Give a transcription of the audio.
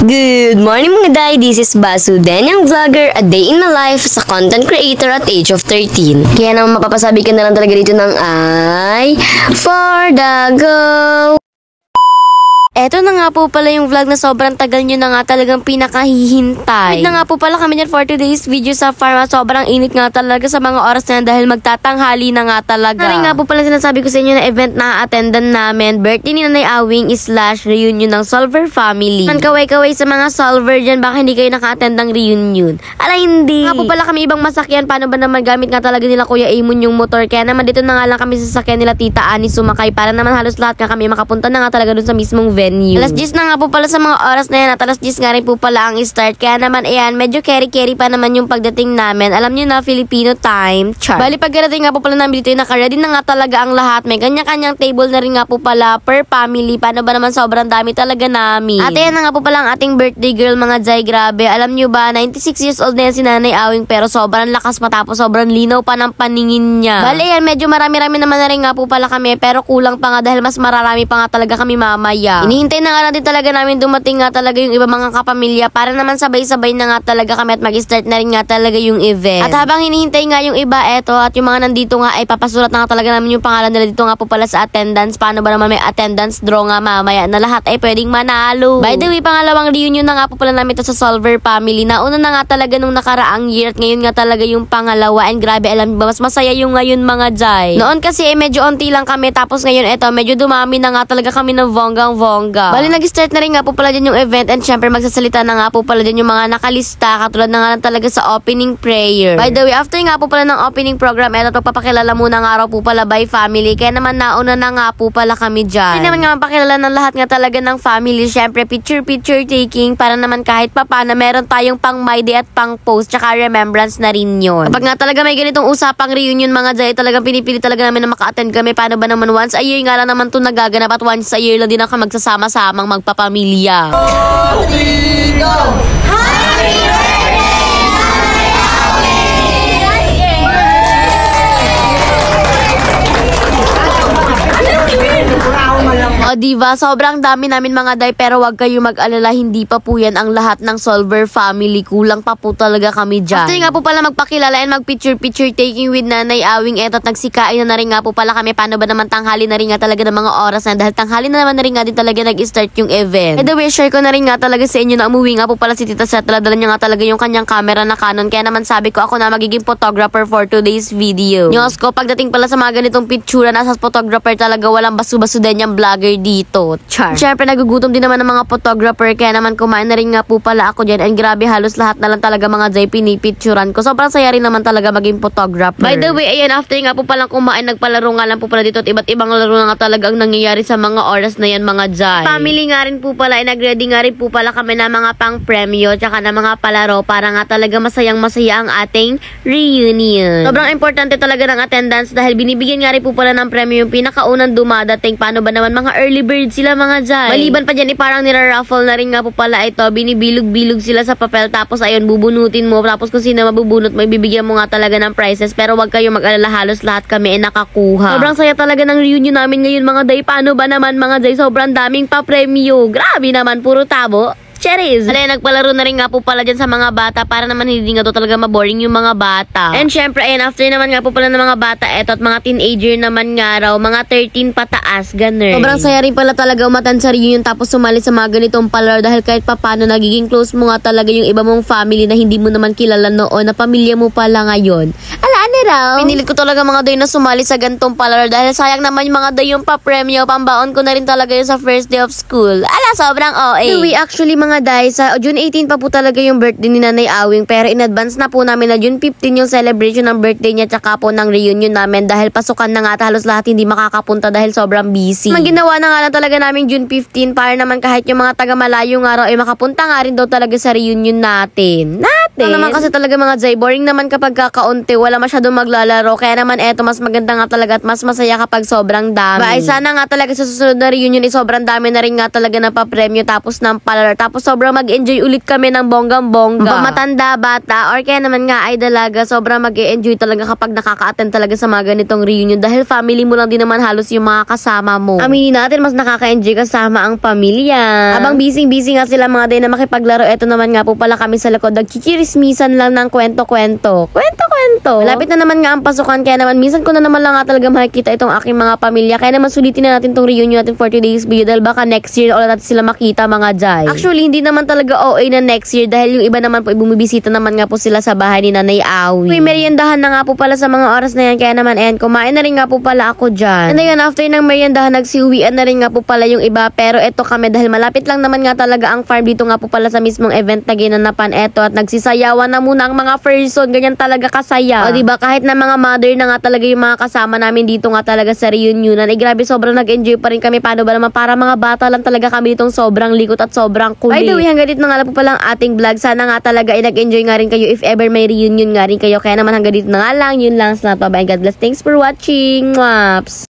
Good morning mga day, this is Basu, Danyang Vlogger, a day in my life sa content creator at age of 13. Kaya naman mapapasabi ka na lang talaga dito ng ay for the go! Eto na nga po pala yung vlog na sobrang tagal nyo na nga talagang pinakahihintay. Wait na nga po pala kami dyan for today's video sa farm. Sobrang init nga talaga sa mga oras na yan dahil magtatanghali na nga talaga. Narin nga po pala sinasabi ko sa inyo na event na attendan namin. Birthday ni Nanay Awing / reunion ng Solver family. Man kaway-kaway sa mga Solver dyan, baka hindi kayo naka-attend ng reunion. Ala hindi. Nga po pala kami ibang masakyan. Paano ba naman gamit nga talaga nila Kuya Amon yung motor. Kaya naman dito na nga lang kami sa sasakyan nila Tita Ani sumakay para naman halos lahat nga kami makapunta na nga talaga dun sa mismong venue. Alas 10 na nga po pala sa mga oras na yan at alas 10 nga rin po pala ang start. Kaya naman ayan, medyo carry pa naman yung pagdating namin. Alam niyo na, Filipino time. Char. Bali pagdating nga po pala namin dito, naka-ready na nga talaga ang lahat. May kanya-kanyang table na rin nga po pala per family. Paano ba naman sobrang dami talaga namin. At ayan na nga po pala ang ating birthday girl mga Jai. Grabe, alam niyo ba, 96 years old na yan si Nanay Awing pero sobrang lakas matapos sobrang linaw pa ng paningin niya. Bali ayan, medyo marami-rami naman na rin nga po pala kami pero kulang pa nga dahil mas mararami pa nga talaga kami mamaya. Hinihintay na nga natin talaga namin dumating nga talaga yung iba mga kapamilya para naman sabay-sabay na nga talaga kami at mag-start na rin nga talaga yung event. At habang hinihintay nga yung iba, eto, at yung mga nandito nga ay papasulat na nga talaga namin yung pangalan nila dito nga po pala sa attendance. Paano ba naman may attendance draw nga mamaya na lahat ay pwedeng manalo. By the way, pangalawang reunion na nga po pala namin to sa Solver family. Nauna na nga talaga nung nakaraang year at ngayon nga talaga yung pangalawa. And grabe, alam ba, mas masaya yung ngayon mga Jai. Noon kasi medyo onti lang kami tapos ngayon eto, medyo dumami na nga talaga kami ng vonggang-vongga. Bali nag-start na rin nga po pala din yung event and syempre magsasalita na nga po pala din yung mga nakalista katulad na nga lang talaga sa opening prayer. By the way, after nga po pala ng opening program, eto pagpapakilala muna nga raw po pala by family. Kaya naman nauna na nga po pala kami dyan. Hindi naman nga mapakilala ng lahat nga talaga ng family. Syempre picture taking para naman kahit na meron tayong pang my day at pang post tsaka remembrance na rin yun. Kapag nga talaga may ganitong usapang reunion mga Jai, talagang pinipili talaga namin na maka-attend kami. Paano ba naman once a year nga lang naman ito nagaganap at once a year lang din ako magsasama-samang magpapamilya. 4, 3, go! Happy birthday, Nanay Awing! O diba, sobrang dami namin mga Day pero wag kayo mag-alala, hindi pa po yan ang lahat ng Solver family. Kulang pa po talaga kami dyan. After nga po pala magpakilala and mag-picture taking with Nanay Awing, eto at nagsikain na rin nga po pala kami. Paano ba naman tanghali na rin nga talaga ng mga oras na dahil tanghali na naman na rin nga din talaga nag-start yung event. By the way, share ko na rin nga talaga sa inyo na umuwi nga po pala si Tita Seth. Dala niya nga talaga yung kanyang camera na Canon. Kaya naman sabi ko ako na magiging photographer for today's video. Nyos ko, pagdating pala sa mga ganitong picture, nasa photographer talaga, walang basu-basu din yung vlogger dito. Char. Siyempre nagugutom din naman ng mga photographer kaya naman kumain na rin nga po pala ako dyan and grabe halos lahat na lang talaga mga Jai pinipicturan ko. Sobrang saya rin naman talaga maging photographer. By the way, ayan, after nga po palang kumain, nagpalaro nga lang po pala dito at iba't ibang laro na nga talaga ang nangyayari sa mga oras na yan mga Jai. Family nga rin po pala, nag-ready nga rin po pala kami na mga pang premyo tsaka na mga palaro para nga talaga masayang masaya ang ating reunion. Sobrang importante talaga ng attendance dahil binibigyan nga rin po pala ng premyo yung pinakaunang dumadating. Paano ba naman mga early bird sila mga Jai. Maliban pa dyan, parang nira-raffle na rin nga po pala ito. Binibilog-bilog sila sa papel tapos ayun, bubunutin mo. Tapos kung sino mabubunot mo, ibibigyan mo nga talaga ng prizes. Pero wag kayo mag-alala, halos lahat kami ay nakakuha. Sobrang saya talaga ng reunion namin ngayon mga Jai. Paano ba naman mga Jai? Sobrang daming pa-premyo. Grabe naman, puro tabo. Cherries. Alay, nagpalaro na rin nga po pala dyan sa mga bata para naman hindi nga to talaga maboring yung mga bata. And syempre, ayun, after naman nga po pala ng mga bata, eto at mga teenager naman nga raw, mga 13 pataas, ganun. Sobrang saya rin pala talaga umatan sa reunion tapos sumali sa mga ganitong palaro dahil kahit papano nagiging close mo nga talaga yung iba mong family na hindi mo naman kilala noon na pamilya mo pala ngayon. Raw. Pinilit ko talaga mga Day na sumali sa gantong palaro dahil sayang naman yung mga Day yung pa-premyo, pambaon ko na rin talaga yun sa first day of school. Ala, sobrang OA. We actually mga Day, sa June 18 pa po talaga yung birthday ni Nanay Awing pero in advance na po namin na June 15 yung celebration ng birthday niya tsaka po ng reunion namin dahil pasukan na nga halos lahat hindi makakapunta dahil sobrang busy. Maginawa na nga lang talaga namin June 15 para naman kahit yung mga taga malayo nga raw ay makapunta nga rin daw talaga sa reunion natin. Ito naman kasi talaga mga Jai, boring naman kapag kakaunti, wala masyadong maglalaro. Kaya naman eto, mas maganda nga talaga at mas masaya kapag sobrang dami. Ay, sana nga talaga sa susunod na reunion sobrang dami na rin nga talaga na papremyo tapos ng palaro. Tapos sobrang mag-enjoy ulit kami ng bonggang-bongga. Matanda, bata, or kaya naman nga ay dalaga, sobrang mag-enjoy talaga kapag nakaka-attend talaga sa mga ganitong reunion. Dahil family mo lang din naman halos yung mga kasama mo. Aminin natin, mas nakaka-enjoy kasama ang pamilya. Habang busy-busy nga sila mga day na makipaglaro, eto naman nga po pala kami sa likod. Nagchichirismisan lang ng kwento-kwento. Kwento-kwento. Malapit na naman nga ang pasukan, kaya naman minsan ko na naman lang nga talaga makikita itong aking mga pamilya. Kaya naman sulitin na natin tong reunion natin for today's video dahil baka next year ulit natin sila makita mga Jai. Actually, hindi naman talaga OA na next year dahil yung iba naman po bumibisita naman nga po sila sa bahay ni Nanay Awi. May meriendahan na nga po pala sa mga oras na yan, kaya naman kumain na rin nga po pala ako dyan. And then after ng meriendahan, nagsiuwian na rin nga po pala yung iba, pero eto kami dahil malapit lang naman nga talaga ang farm dito nga po pala sa mismong event na ginanapan eto at nagsisayawan na muna ang mga person, ganyan talaga kasaya. O diba, kahit na mga mother na nga talaga yung mga kasama namin dito nga talaga sa reunionan, grabe sobrang nag-enjoy pa rin kami. Paano ba naman, para mga bata lang talaga kami ditong sobrang likot at sobrang kulit. By the way, hanggang dito na nga po palang ating vlog. Sana nga talaga nag-enjoy nga rin kayo if ever may reunion nga rin kayo. Kaya naman hanggang dito na nga lang, yun lang. Salamat, bye-bye, God bless. Thanks for watching. Mwaps!